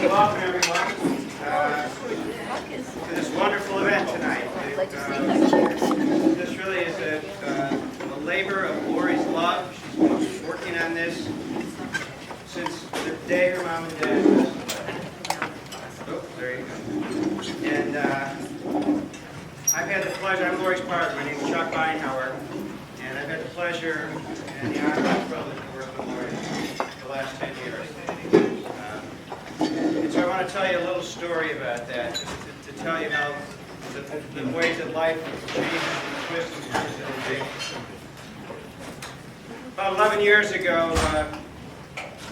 Welcome everyone to this wonderful event tonight. This really is a labor of Laurie's love. She's been working on this since the day her mom and dad was. Oh, there you go. And I've had the pleasure, I'm Laurie's partner, my name is Chuck Beinhauer, and I've had the pleasure and the honor and privilege to work with Laurie the last 10 years. And so I want to tell you a little story about that, to tell you how the ways that life changes and twists and turns every day. About 11 years ago,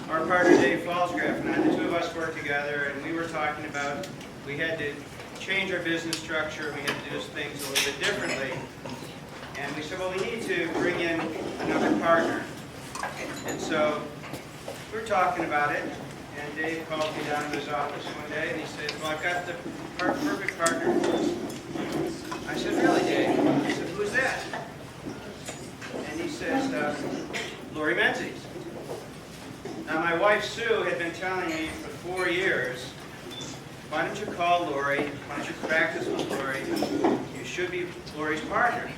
our partner Dave Falsgraf and I, the two of us worked together, and we were talking about we had to change our business structure, we had to do things a little bit differently. And we said, well, we need to bring in another partner. And so we were talking about it, and Dave called me down to his office one day, and he said, well, I've got the perfect partner for us. I said, really, Dave? He said, who's that? And he says, Laurie Menzies. Now, my wife, Sue, had been telling me for 4 years, why don't you call Laurie, why don't you practice with Laurie, you should be Laurie's partner.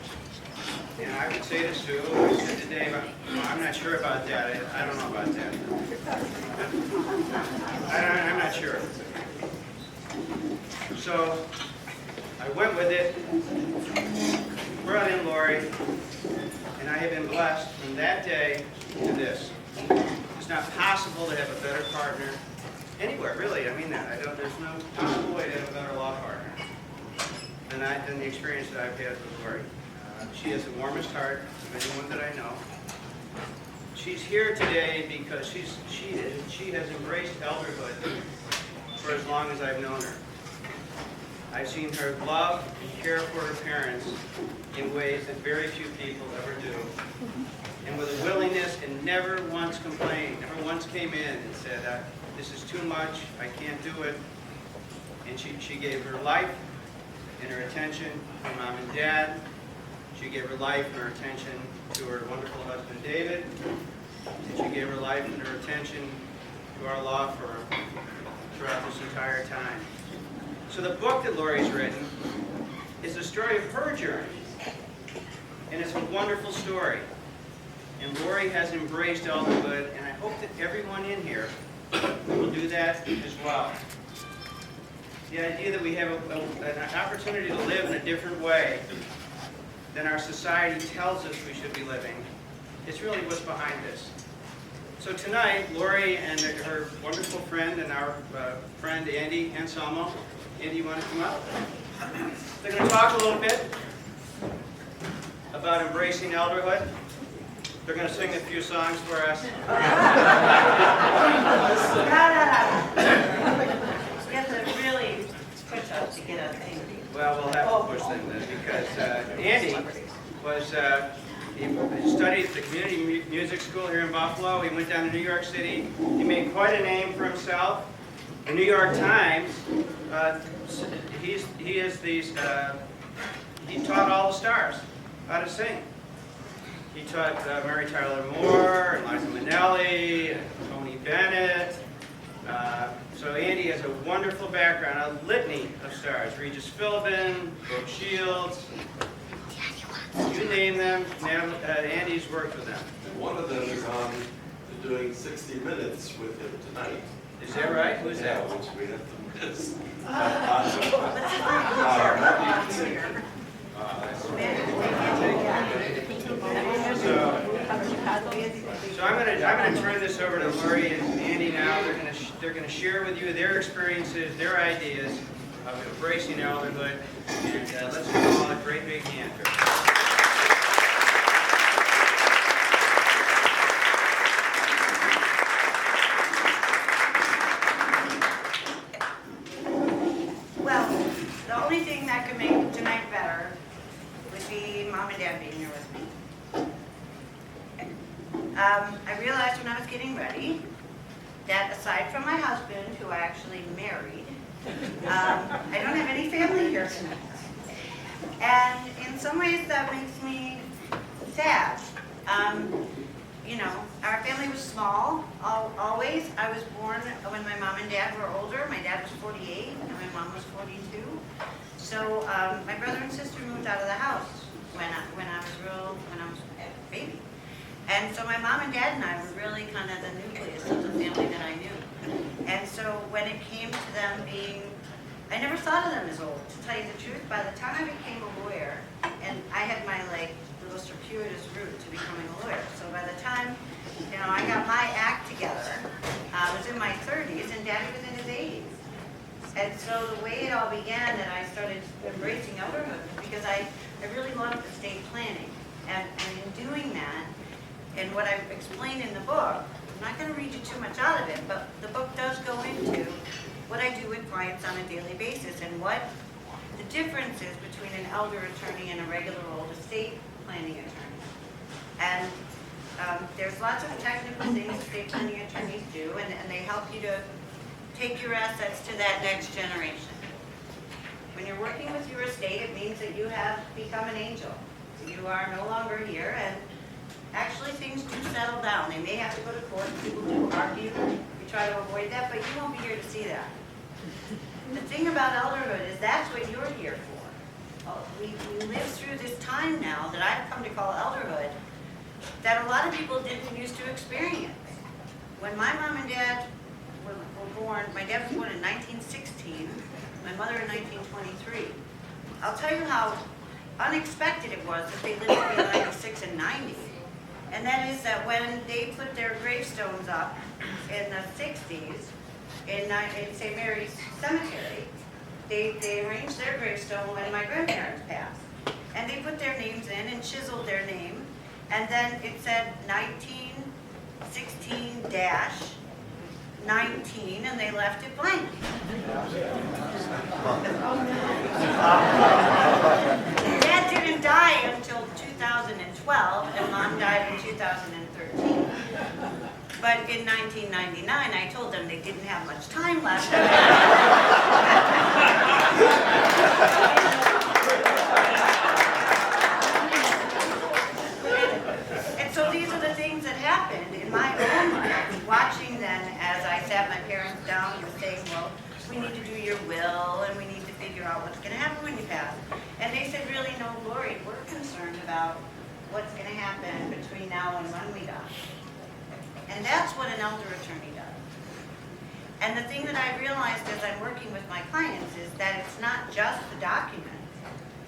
And I would say to Sue, I said to Dave, I'm not sure about that, I don't know about that. I'm not sure. So, I went with it, brought in Laurie, and I have been blessed from that day to this. It's not possible to have a better partner anywhere, really. I mean that. There's no possible way to have a better law partner than the experience that I've had with Laurie. She has the warmest heart of anyone that I know. She's here today because she has embraced elderhood for as long as I've known her. I've seen her love and care for her parents in ways that very few people ever do. And with a willingness, and never once complained, never once came in and said, this is too much, I can't do it. And she gave her life and her attention to Mom and Dad. She gave her life and her attention to her wonderful husband, David. And she gave her life and her attention to our law firm throughout this entire time. So the book that Laurie's written is the story of her journey. And it's a wonderful story. And Laurie has embraced elderhood, and I hope that everyone in here will do that as well. The idea that we have an opportunity to live in a different way than our society tells us we should be living, it's really what's behind this. So tonight, Laurie and her wonderful friend and our friend Andy Anselmo. Andy, you want to come up? They're going to talk a little bit about embracing elderhood. They're going to sing a few songs for us. We have to really push up to get a thing. Well, we'll have to push them then, because Andy was, he studied at the community music school here in Buffalo. He went down to New York City. He made quite a name for himself. The New York Times, he taught all the stars how to sing. He taught Mary Tyler Moore, Liza Minnelli, Tony Bennett. So Andy has a wonderful background, a litany of stars. Regis Philbin, Brooke Shields, you name them, Andy's worked with them. And one of them is on doing 60 Minutes with him tonight. Is that right? Who's that? Yeah, which we have to miss. So I'm going to turn this over to Laurie and Andy now. They're going to share with you their experiences, their ideas of embracing elderhood. And let's give them all a great big hand here. Well, the only thing that could make tonight better would be Mom and Dad being here with me. I realized when I was getting ready that aside from my husband, who I actually married, I don't have any family here tonight. And in some ways that makes me sad. You know, our family was small, always. I was born when my mom and dad were older. My dad was 48 and my mom was 42. So my brother and sister moved out of the house when I was a baby. And so my mom and dad and I were really kind of the nucleus of the family that I knew. And so when it came to them being, I never thought of them as old, to tell you the truth. By the time I became a lawyer, and I had my little circuitous route to becoming a lawyer. So by the time, you know, I got my act together, I was in my 30s and Daddy was in his 80s. And so the way it all began that I started embracing elderhood was because I really loved estate planning. And in doing that, and what I explain in the book, I'm not going to read you too much out of it, but the book does go into what I do with clients on a daily basis and what the difference is between an elder attorney and a regular old estate planning attorney. And there's lots of technical things estate planning attorneys do, and they help you to take your assets to that next generation. When you're working with your estate, it means that you have become an angel. You are no longer here, and actually things do settle down. They may have to go to court, people do argue, we try to avoid that, but you won't be here to see that. The thing about elderhood is that's what you're here for. We live through this time now that I've come to call elderhood that a lot of people didn't used to experience. When my mom and dad were born, my dad was born in 1916, my mother in 1923. I'll tell you how unexpected it was that they lived to be 96 and 90. And that is that when they put their gravestones up in the 60s in St. Mary's Cemetery, they arranged their gravestone when my grandparents passed. And they put their names in and chiseled their name. And then it said 1916-19, and they left it blank. Dad didn't die until 2012, and Mom died in 2013. But in 1999, I told them they didn't have much time left. And so these are the things that happened in my own life, watching them as I sat my parents down and was saying, well, we need to do your will, and we need to figure out what's going to happen when you pass. And they said, really, no, Laurie, we're concerned about what's going to happen between now and when we die. And that's what an elder attorney does. And the thing that I realized as I'm working with my clients is that it's not just the document.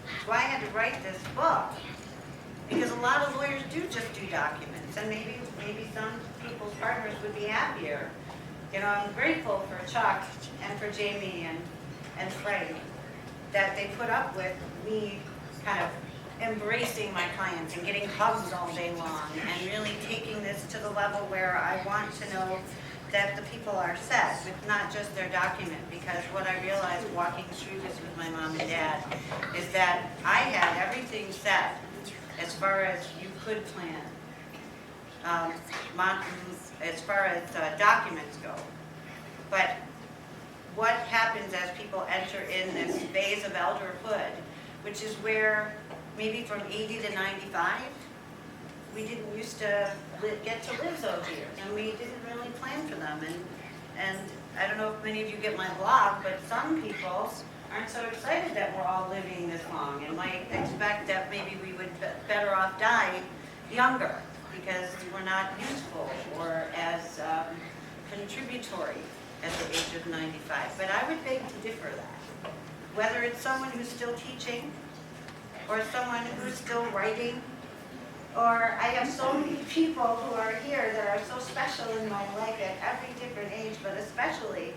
That's why I had to write this book. Because a lot of lawyers do just do documents, and maybe some people's partners would be happier. You know, I'm grateful for Chuck and for Jamie and Frank that they put up with me kind of embracing my clients and getting hugs all day long and really taking this to the level where I want to know that the people are set with not just their document, because what I realized walking through this with my mom and dad is that I had everything set as far as you could plan, as far as documents go. But what happens as people enter in this phase of elderhood, which is where maybe from 80 to 95, we didn't used to get to live those years, and we didn't really plan for them. And I don't know if many of you get my blog, but some people aren't so excited that we're all living this long and might expect that maybe we would better off die younger because we're not useful or as contributory at the age of 95. But I would beg to differ that. Whether it's someone who's still teaching, or someone who's still writing, or I have so many people who are here that are so special in my life at every different age, but especially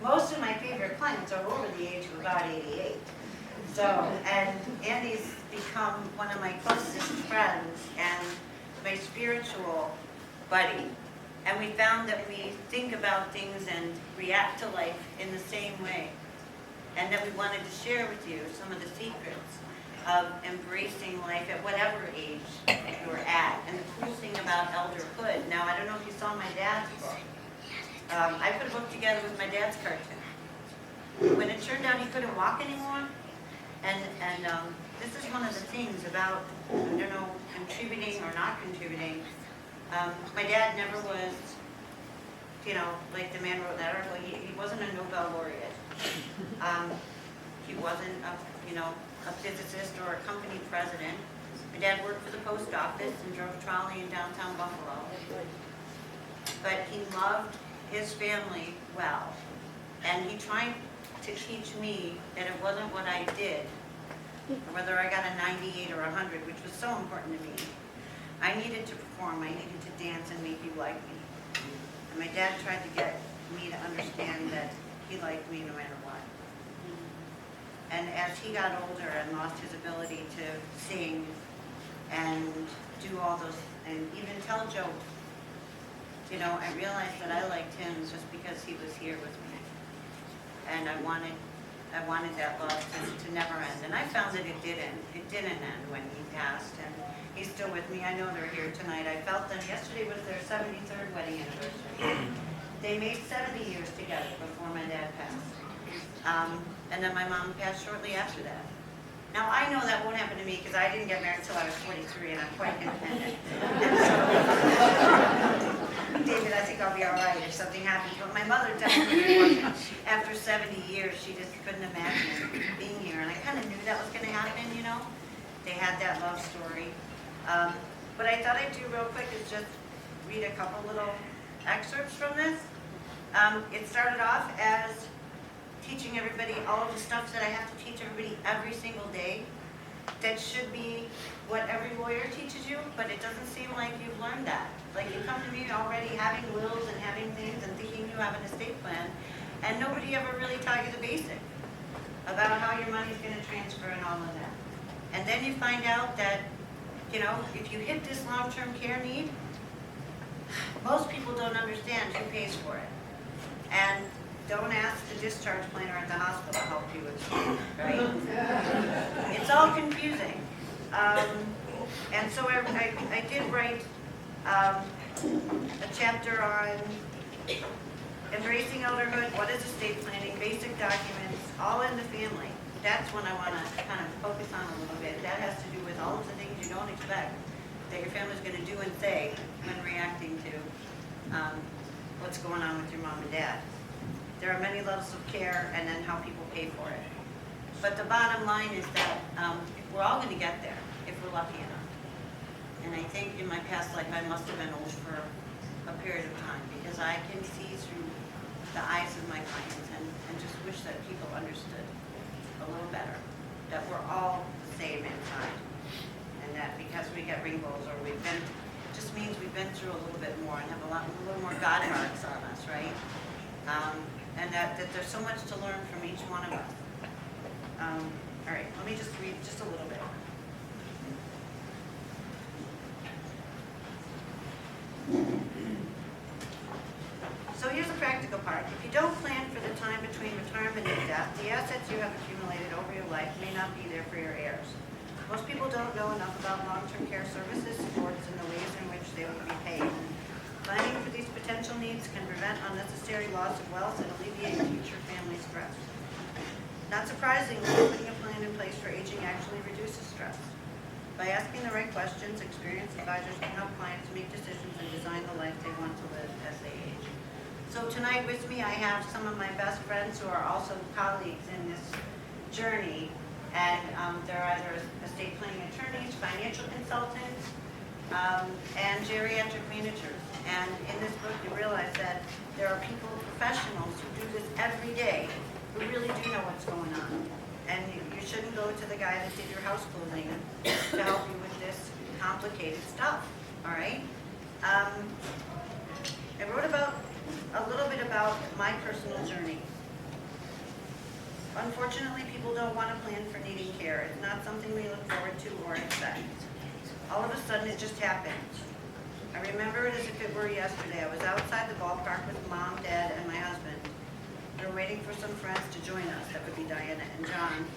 most of my favorite clients are over the age of about 88. So, and Andy's become one of my closest friends and my spiritual buddy. And we found that we think about things and react to life in the same way. And that we wanted to share with you some of the secrets of embracing life at whatever age you're at. And the cool thing about elderhood, now I don't know if you saw my dad's book. I put a book together with my dad's cartoon. When it turned out he couldn't walk anymore, And this is one of the things about, I don't know, contributing or not contributing. My dad never was, you know, like the man wrote that article, he wasn't a Nobel laureate. He wasn't a physicist or a company president. My dad worked for the post office and drove a trolley in downtown Buffalo. But he loved his family well. And he tried to teach me that it wasn't what I did, or whether I got a 98 or 100, which was so important to me. I needed to perform, I needed to dance and make you like me. And my dad tried to get me to understand that he liked me no matter what. And as he got older and lost his ability to sing and do all those, and even tell jokes, you know, I realized that I liked him just because he was here with me. And I wanted that love to never end. And I found that it didn't end when he passed, and he's still with me. I know they're here tonight. I felt that yesterday was their 73rd wedding anniversary. They made 70 years together before my dad passed. And then my mom passed shortly after that. Now, I know that won't happen to me because I didn't get married until I was 43 and I'm quite independent. David, I think I'll be all right if something happens. But my mother definitely wasn't. After 70 years, she just couldn't imagine being here. And I kind of knew that was going to happen, you know. They had that love story. What I thought I'd do real quick is just read a couple little excerpts from this. It started off as teaching everybody all of the stuff that I have to teach everybody every single day. That should be what every lawyer teaches you, but it doesn't seem like you've learned that. Like you come to me already having wills and having things and thinking you have an estate plan, and nobody ever really taught you the basics about how your money's going to transfer and all of that. And then you find out that, you know, if you hit this long-term care need, most people don't understand who pays for it. And don't ask the discharge planner at the hospital to help you explain it, right? It's all confusing. And so I did write a chapter on embracing elderhood, what is estate planning, basic documents, all in the family. That's when I want to kind of focus on a little bit. That has to do with all of the things you don't expect that your family's going to do and say when reacting to what's going on with your mom and dad. There are many levels of care and then how people pay for it. But the bottom line is that we're all going to get there if we're lucky enough. And I think in my past life I must have been old for a period of time because I can see through the eyes of my clients and just wish that people understood a little better that we're all the same inside. And that because we get wrinkles or we've been, it just means we've been through a little bit more and have a little more God marks on us, right? And that there's so much to learn from each one of us. All right, let me just read just a little bit. So here's the practical part. If you don't plan for the time between retirement and death, the assets you have accumulated over your life may not be there for your heirs. Most people don't know enough about long-term care services, supports, and the ways in which they will be paid. Planning for these potential needs can prevent unnecessary loss of wealth and alleviate future family stress. Not surprisingly, putting a plan in place for aging actually reduces stress. By asking the right questions, experienced advisors can help clients make decisions and design the life they want to live as they age. So tonight with me, I have some of my best friends who are also colleagues in this journey. And they're either estate planning attorneys, financial consultants, and geriatric managers. And in this book, you realize that there are people, professionals, who do this every day, who really do know what's going on. And you shouldn't go to the guy that did your house closing to help you with this complicated stuff, all right? I wrote about a little bit about my personal journey. Unfortunately, people don't want to plan for needing care. It's not something we look forward to or expect. All of a sudden, it just happened. I remember it as if it were yesterday. I was outside the ballpark with Mom, Dad, and my husband. We were waiting for some friends to join us. That would be Diana and John.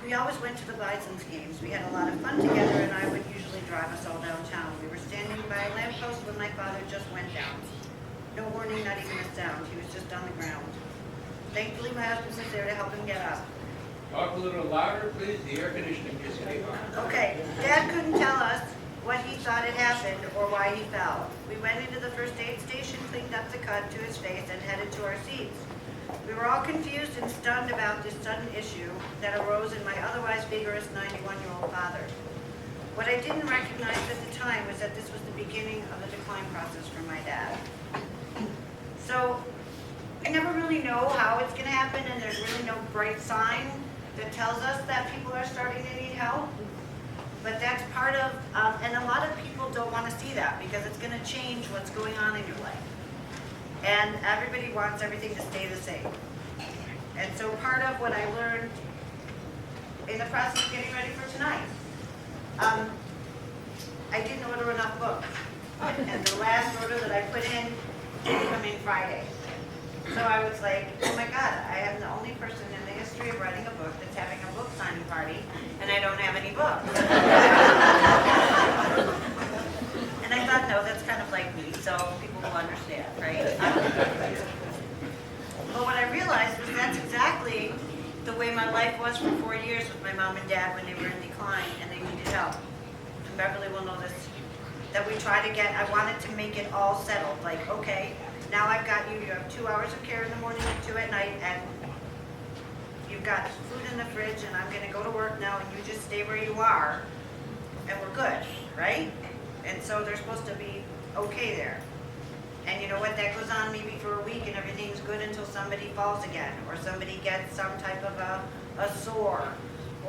We always went to the Bison's games. We had a lot of fun together, and I would usually drive us all downtown. We were standing by a lamppost when my father just went down. No warning, not even a sound. He was just on the ground. Thankfully, my husband was there to help him get up. Talk a little louder, please, the air conditioning just came on. Okay, Dad couldn't tell us what he thought had happened or why he fell. We went into the first aid station, cleaned up the cut to his face, and headed to our seats. We were all confused and stunned about this sudden issue that arose in my otherwise vigorous 91-year-old father. What I didn't recognize at the time was that this was the beginning of the decline process for my dad. So, I never really know how it's going to happen, and there's really no bright sign that tells us that people are starting to need help. But that's part of, and a lot of people don't want to see that because it's going to change what's going on in your life. And everybody wants everything to stay the same. And so part of what I learned in the process of getting ready for tonight, I didn't order enough books. And the last order that I put in will come in Friday. So I was like, oh my God, I am the only person in the history of writing a book that's having a book signing party, and I don't have any books. And I thought, no, that's kind of like me, so people will understand, right? But what I realized was that's exactly the way my life was for 4 years with my mom and dad when they were in decline and they needed help. And Beverly will know this, that we try to get, I wanted to make it all settled, like, okay, now I've got you, you have 2 hours of care in the morning and 2 at night, and you've got food in the fridge, and I'm gonna go to work now, and you just stay where you are, and we're good, right? And so they're supposed to be okay there. And you know what, that goes on maybe for a week, and everything's good until somebody falls again, or somebody gets some type of a sore,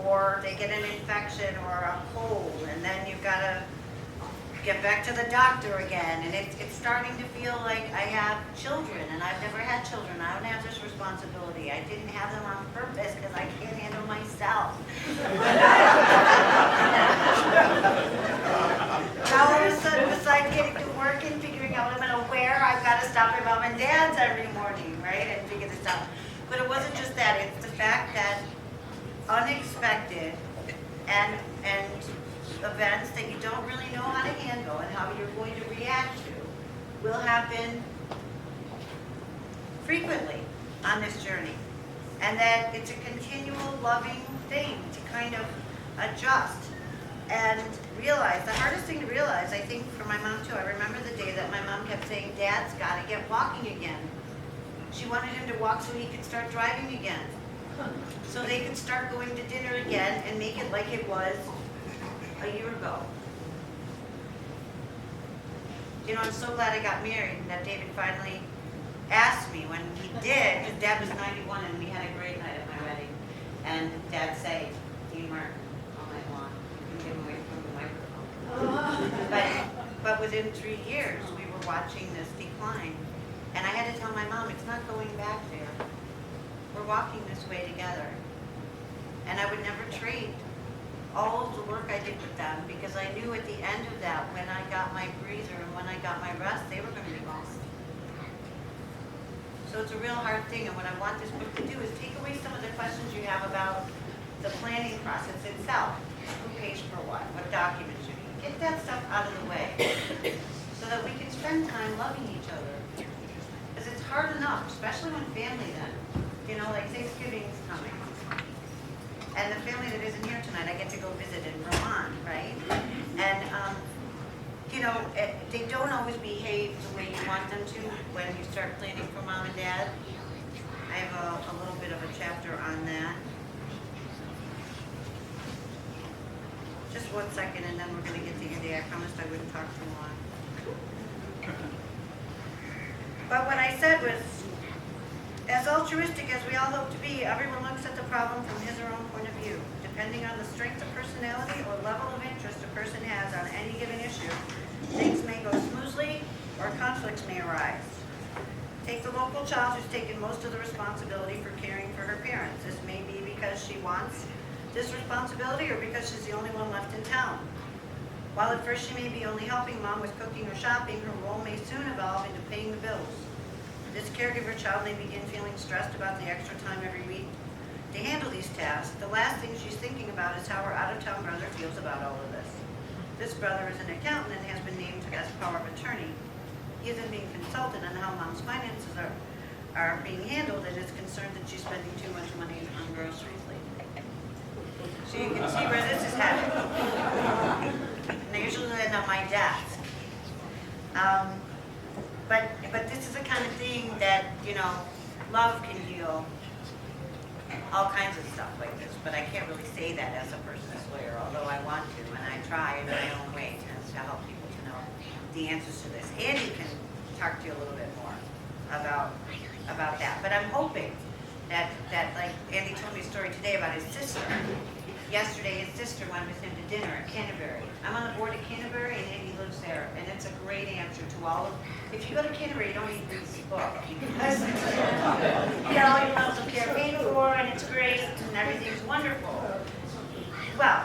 or they get an infection or a cold, and then you've gotta get back to the doctor again, and it's starting to feel like I have children, and I've never had children. I don't have this responsibility. I didn't have them on purpose because I can't handle myself. Now all of a sudden, besides getting to work and figuring out what I'm gonna wear, I've got to stop at mom and dad's every morning, right, and figure this out. But it wasn't just that. It's the fact that unexpected and events that you don't really know how to handle and how you're going to react to will happen frequently on this journey. And that it's a continual loving thing to kind of adjust and realize. The hardest thing to realize, I think, for my mom too, I remember the day that my mom kept saying, Dad's got to get walking again. She wanted him to walk so he could start driving again. So they could start going to dinner again and make it like it was a year ago. You know, I'm so glad I got married and that David finally asked me when he did, because Dad was 91 and we had a great night at my wedding. And Dad said, Dean Mark, all night long, you can get away from the microphone. But within 3 years, we were watching this decline. And I had to tell my mom, it's not going back there. We're walking this way together. And I would never trade all of the work I did with them, because I knew at the end of that, when I got my breather and when I got my rest, they were going to be lost. So it's a real hard thing, and what I want this book to do is take away some of the questions you have about the planning process itself. Who pays for what documents you need. Get that stuff out of the way so that we can spend time loving each other. Because it's hard enough, especially when family then. You know, like Thanksgiving's coming. And the family that isn't here tonight, I get to go visit in Vermont, right? And, you know, they don't always behave the way you want them to when you start planning for mom and dad. I have a little bit of a chapter on that. Just 1 second, and then we're going to get to your day. I promised I wouldn't talk too long. But what I said was, as altruistic as we all hope to be, everyone looks at the problem from his or her own point of view. Depending on the strength of personality or level of interest a person has on any given issue, things may go smoothly or conflicts may arise. Take the local child who's taken most of the responsibility for caring for her parents. This may be because she wants this responsibility or because she's the only one left in town. While at first she may be only helping mom with cooking or shopping, her role may soon evolve into paying the bills. This caregiver child may begin feeling stressed about the extra time every week to handle these tasks. The last thing she's thinking about is how her out-of-town brother feels about all of this. This brother is an accountant and has been named as power of attorney. He isn't being consulted on how mom's finances are being handled and is concerned that she's spending too much money on groceries lately. So you can see where this is headed. And they usually end on my desk. But this is the kind of thing that, you know, love can heal all kinds of stuff like this. But I can't really say that as a person's lawyer, although I want to, and I try in my own way to help people to know the answers to this. Andy can talk to you a little bit more about that. But I'm hoping that like Andy told me a story today about his sister. Yesterday, his sister went with him to dinner at Canterbury. I'm on the board at Canterbury, and Andy lives there, and it's a great answer to all of. If you go to Canterbury, you don't need to read this book because you get all your medical care paid for, and it's great, and everything's wonderful. Well,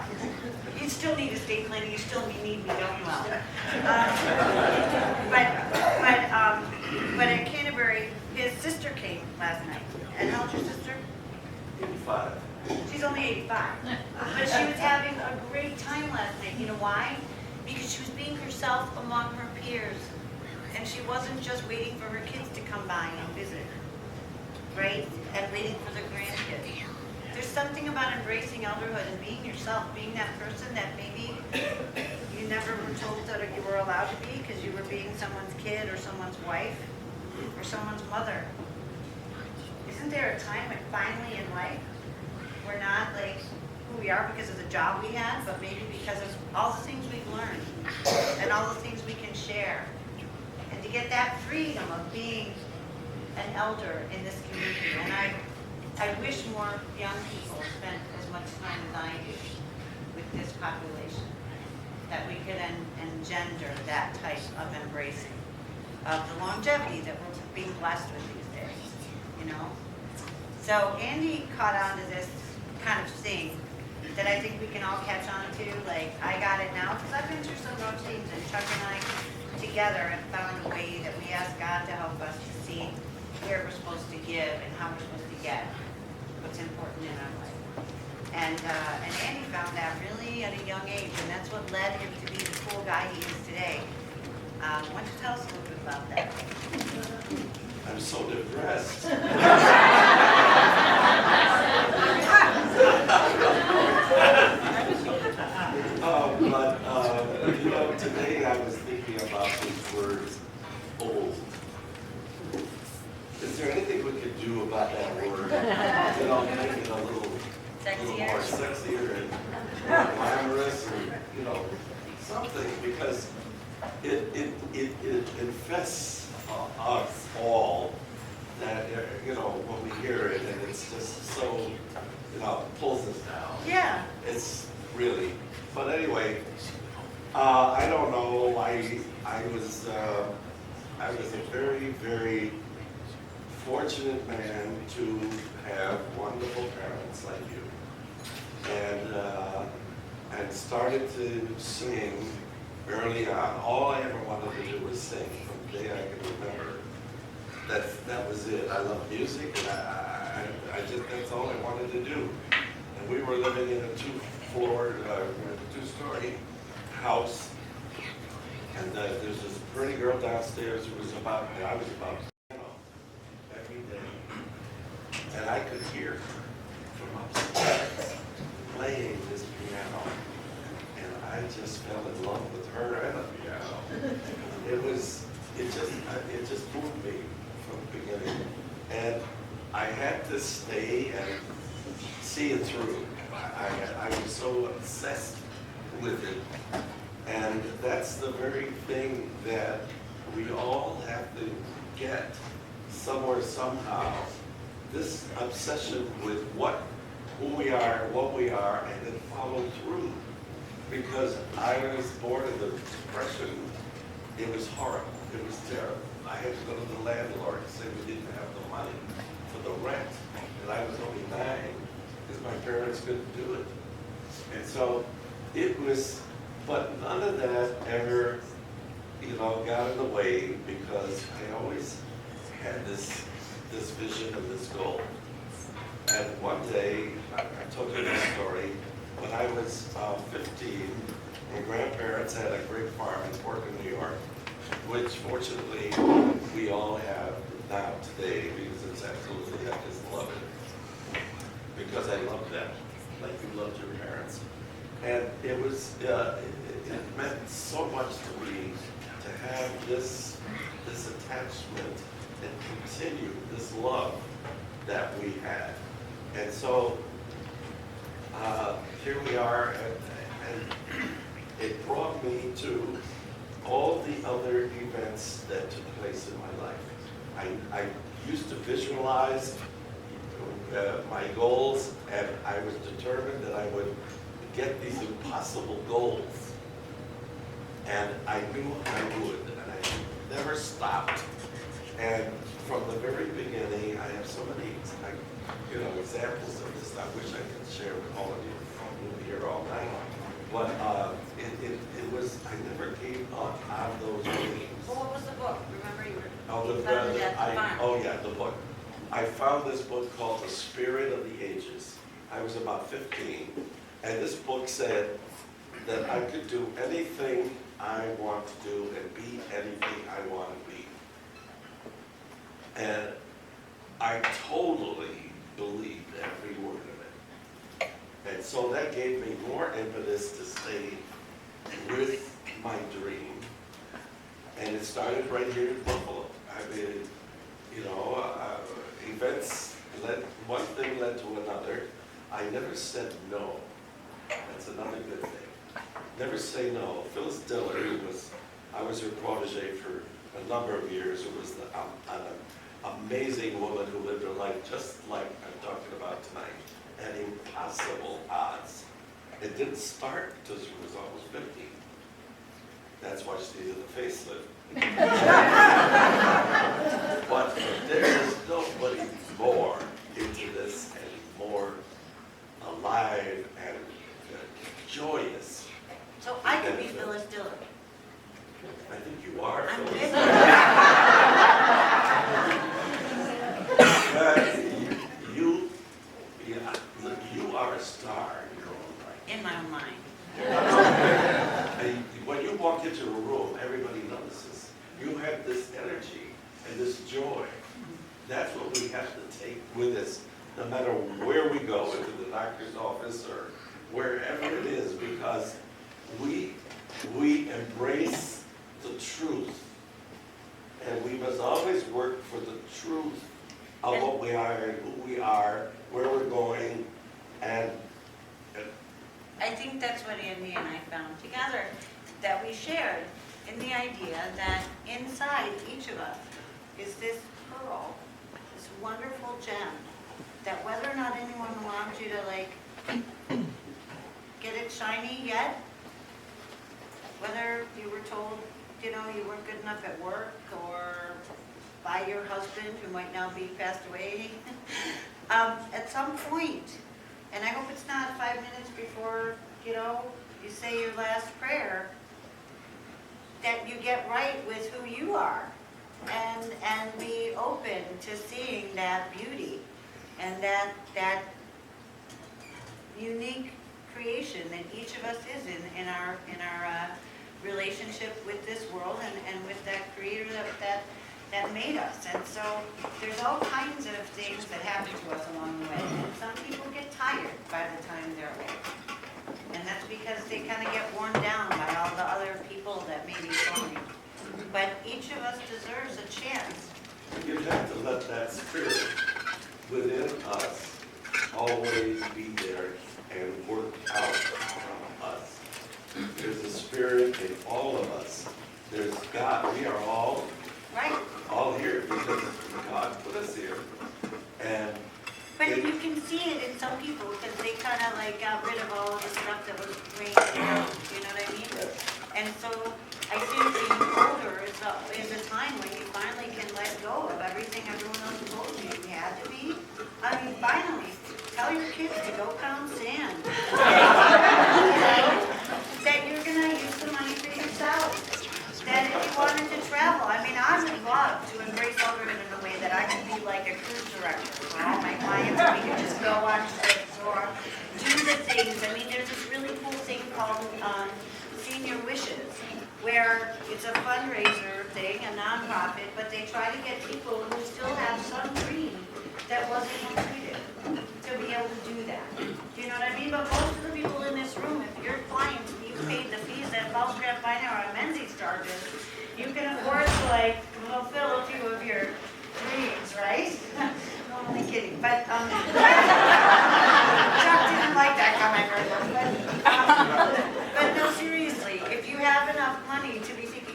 you still need estate planning. You still need me, don't you, Al? But at Canterbury, his sister came last night. And how old's your sister? 85. She's only 85. But she was having a great time last night. You know why? Because she was being herself among her peers. And she wasn't just waiting for her kids to come by and visit, right? And waiting for the grandkids. There's something about embracing elderhood and being yourself, being that person that maybe you never were told that you were allowed to be because you were being someone's kid or someone's wife or someone's mother. Isn't there a time when finally in life we're not like who we are because of the job we had, but maybe because of all the things we've learned and all the things we can share? And to get that freedom of being an elder in this community. And I wish more young people spent as much time as I do with this population, that we could engender that type of embracing of the longevity that we're being blessed with these days, you know? So Andy caught on to this kind of thing that I think we can all catch on to. Like, I got it now because I've been through some rough things, and Chuck and I together have found a way that we ask God to help us to see where we're supposed to give and how we're supposed to get what's important in our life. And Andy found that really at a young age, and that's what led him to be the cool guy he is today. Why don't you tell us a little bit about that? I'm so depressed. You know, today I was thinking about these words, old. Is there anything we could do about that word? You know, make it a little more sexier and more glamorous, or you know, something, because it infests us all. That you know, when we hear it, and it's just so, you know, pulls us down. Yeah. It's really. But anyway, I don't know. I was a very, very fortunate man to have wonderful parents like you, and started to sing early on. All I ever wanted to do was sing from the day I can remember. That was it. I love music, and I just, that's all I wanted to do. And we were living in a two-story house, and there's this pretty girl downstairs who was about, I was about, you know, every day, and I could hear from upstairs playing this piano, and I just fell in love with her and the piano. It just moved me from the beginning, and I had to stay and see it through. I was so obsessed with it, and that's the very thing that we all have to get somewhere somehow. This obsession with who we are, what we are, and then follow through. Because I was born in the Depression, it was horrible. It was terrible. I had to go to the landlord and say we didn't have the money for the rent, and I was only 9 because my parents couldn't do it. And so it was, but none of that ever, you know, got in the way, because I always had this vision of this goal. And one day, I told you this story, when I was 15, my grandparents had a great farm in Portland, New York, which fortunately we all have now today, because it's absolutely, I just love it, because I love them. like you loved your parents. And it was, it meant so much to me to have this attachment and continue this love that we had. And so, here we are, and it brought me to all the other events that took place in my life. I used to visualize my goals, and I was determined that I would get these impossible goals. And I knew I would, and I never stopped. And from the very beginning, I have so many examples of this. I wish I could share with all of you. We'll be here all night. But it was, I never gave up on those dreams. Well, what was the book? Remember you were Oh, you found it at the farm. oh yeah, the book. I found this book called The Spirit of the Ages. I was about 15, and this book said that I could do anything I want to do and be anything I want to be. And I totally believed every word of it. And so that gave me more impetus to stay with my dream. And it started right here in Buffalo. I mean, events one thing led to another. I never said no. That's another good thing. Never say no. Phyllis Diller, I was her protege for a number of years, who was an amazing woman who lived her life just like I'm talking about tonight, at impossible odds. It didn't start until she was almost 50. That's why she needed a facelift. But there is nobody more into this and more alive and joyous. So I could be Phyllis Diller. I think you are. I'm Phyllis. You are a star in your own right. In my own mind. When you walk into a room, everybody notices. You have this energy and this joy. That's what we have to take with us, no matter where we go, into the doctor's office or wherever it is, because we embrace the truth. And we must always work for the truth of what we are and who we are, where we're going, and I think that's what Andy and I found together, that we shared in the idea that inside each of us is this pearl, this wonderful gem, that whether or not anyone wants you to get it shiny yet, whether you were told, you weren't good enough at work, or by your husband, who might now be passed away, at some point, and I hope it's not 5 minutes before, you say your last prayer, that you get right with who you are, and be open to seeing that beauty and that unique creation that each of us is in our relationship with this world and with that creator that made us. And so there's all kinds of things that happen to us along the way. And some people get tired by the time they're old. And that's because they kind of get worn down by all the other people that may be following. But each of us deserves a chance. you have to let that spirit within us always be there and work out from us. There's a spirit in all of us. There's God. We are all here because God put us here. But you can see it in some people because they kind of got rid of all of the stuff that was weighing them down. You know what I mean? And so I think being older is a time when you finally can let go of everything everyone else told you had to be. I mean, finally, tell your kids to go pound sand. That you're going to use the money for yourself. That if you wanted to travel, I mean, I would love to embrace Elderhood in a way that I could be like a cruise director for all my clients, and we could just go on trips or do the things. I mean, there's this really cool thing called Senior Wishes, where it's a fundraiser thing, a nonprofit, but they try to get people who still have some dream that wasn't completed to be able to do that. Do you know what I mean? But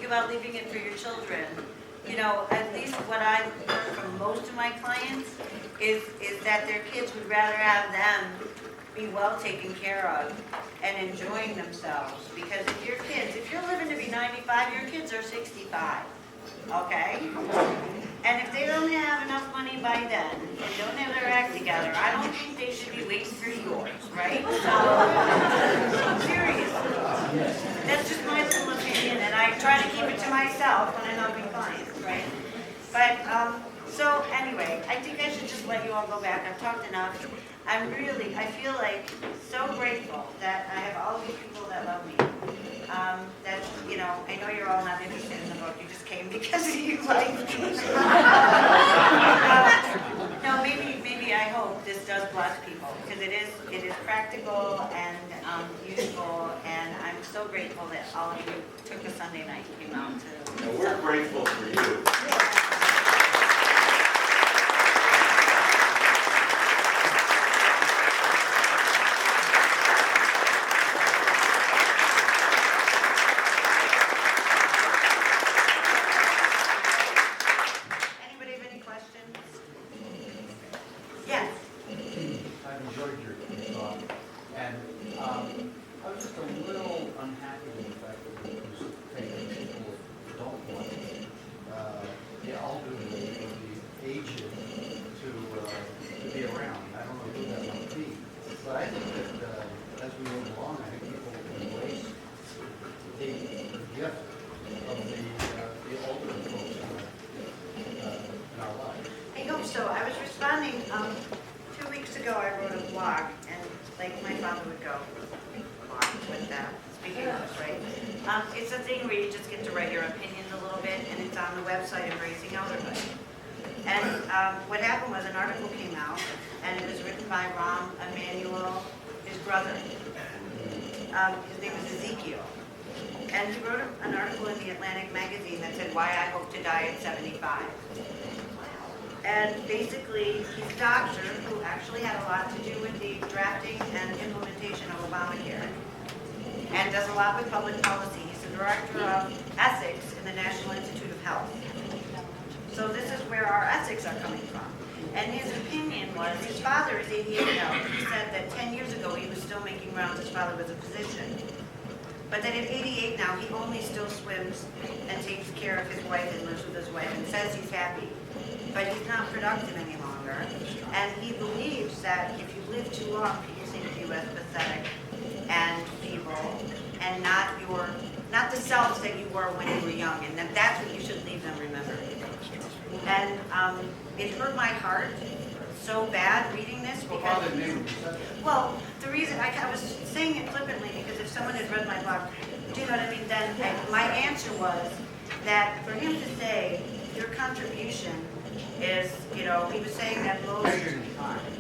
about leaving it for your children, you know, at least what I've heard from most of my clients is that their kids would rather have them be well taken care of and enjoying themselves. Because if you're living to be 95, your kids are 65, okay? And if they don't have enough money by then and don't have their act together, I don't think they should be waiting for yours, right? So, seriously. That's just my little opinion, and I try to keep it to myself when I'm helping clients, right? But, so anyway, I think I should just let you all go back. I've talked enough. I feel like so grateful that I have all these people that love me. That, you know, I know you're all not interested in the book. You just came because you like me. No, maybe I hope this does bless people, because it is practical and useful, and I'm so grateful that all of you took a Sunday night and came out to. And we're grateful for you. Anybody have any questions? Yes. I've enjoyed your talk, and I was just a little unhappy with the fact that it was taking people who don't want the elderly or the aged to be around. I don't know who that might be, but I think that as we move along, I think people will embrace the gift of the older folks in our lives. I hope so. I was responding, 2 weeks ago I wrote a blog, and like my father would go, blog with that, speaking of this, right? It's a thing where you just get to write your opinions a little bit, and it's on the website Embracing Elderhood. And what happened was an article came out, and it was written by Rahm Emanuel, his brother. His name is Ezekiel. And he wrote an article in the Atlantic magazine that said, "Why I Hope to Die at 75." And basically, he's a doctor who actually had a lot to do with the drafting and implementation of Obamacare, and does a lot with public policy. He's the director of ethics in the National Institute of Health. So this is where our ethics are coming from. And his opinion was, his father is 88 now. He said that 10 years ago he was still making rounds. His father was a physician. But that at 88 now, he only still swims and takes care of his wife and lives with his wife and says he's happy. But he's not productive any longer. And he believes that if you live too long, people seem to you as pathetic and feeble and not the selves that you were when you were young. And that's what you should leave them remembering. And it hurt my heart so bad reading this because, well, the reason I was saying it flippantly because if someone had read my blog, do you know what I mean? Then my answer was that for him to say your contribution is, you know, he was saying that most,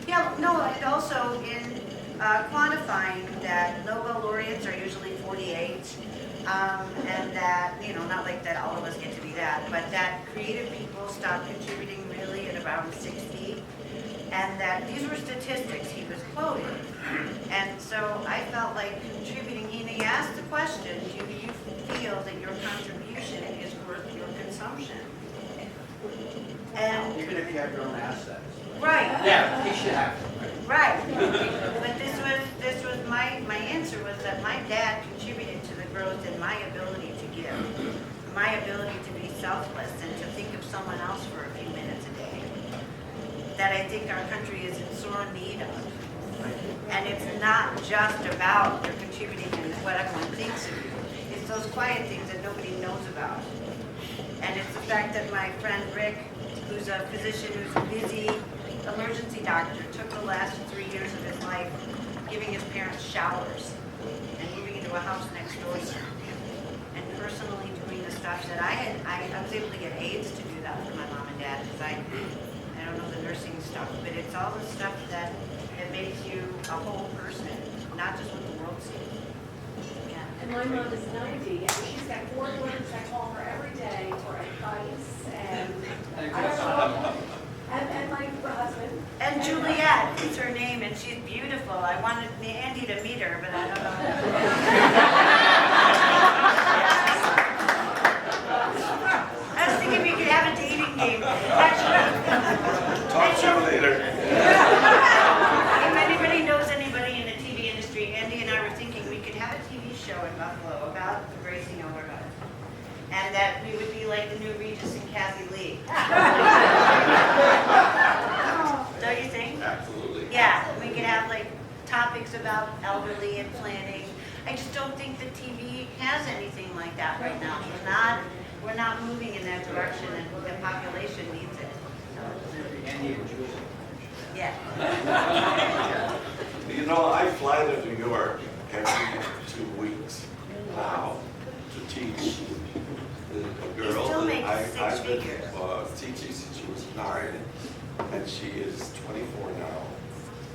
yeah, no, and also in quantifying that Nobel laureates are usually 48. And that, you know, not like that all of us get to be that, but that creative people stop contributing really at around 60. And that these were statistics he was quoting. And so I felt like contributing, he asked the question, do you feel that your contribution is worth your consumption? And Even if you have your own assets. right. Yeah, he should have them. Right. But this was my answer was that my dad contributed to the growth in my ability to give, my ability to be selfless and to think of someone else for a few minutes a day. That I think our country is in sore need of. And it's not just about your contributing and what everyone thinks of you. It's those quiet things that nobody knows about. And it's the fact that my friend Rick, who's a physician who's a busy emergency doctor, took the last 3 years of his life giving his parents showers and moving into a house next door to him. And personally doing the stuff that I was able to get aides to do that for my mom and dad because I don't know the nursing stuff, but it's all the stuff that makes you a whole person, not just what the world sees. Yeah. And my mom is 90, and she's got 4 daughters that call her every day for advice, and I don't know, and my husband. And Juliet is her name, and she's beautiful. I wanted Andy to meet her, but I don't know. could have like topics about elderly and planning. I just don't think the TV has anything like that right now. We're not moving in that direction, and the population needs it. Andy and Julie. Yeah. You know, I fly to New York every 2 weeks now to teach a girl still that makes I've six been figures. teaching since she was 9, and she is 24 now,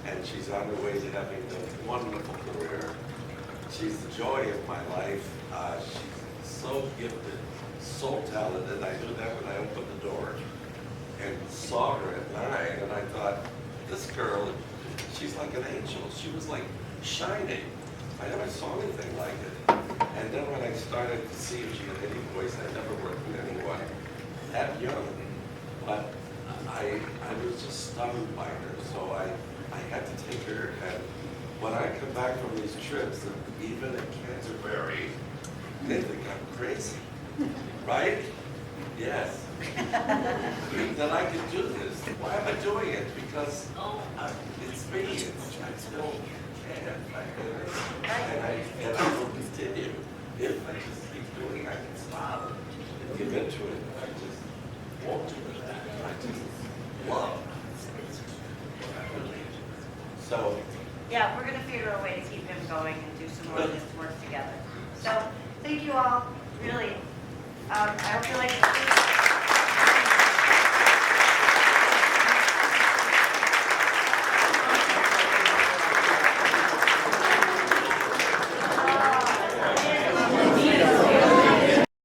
and she's on her way to having a wonderful career. She's the joy of my life. She's so gifted, so talented. I knew that when I opened the door and saw her at 9, and I thought, this girl, she's like an angel. She was like shining. I never saw anything like it. And then when I started to see if she had any voice, I never worked with anyone that young. But I was just stunned by her. So I had to take her. And when I come back from these trips, even in Canterbury, they think I'm crazy. Right? Yes. That I can do this. Why am I doing it? Because it's me. I still can. And I will continue. If I just keep doing it, I can stop and give into it. I just won't do it. I just love it. So, Yeah, we're gonna figure a way to keep him going and do some more of this work together. So, thank you all, really. I hope you like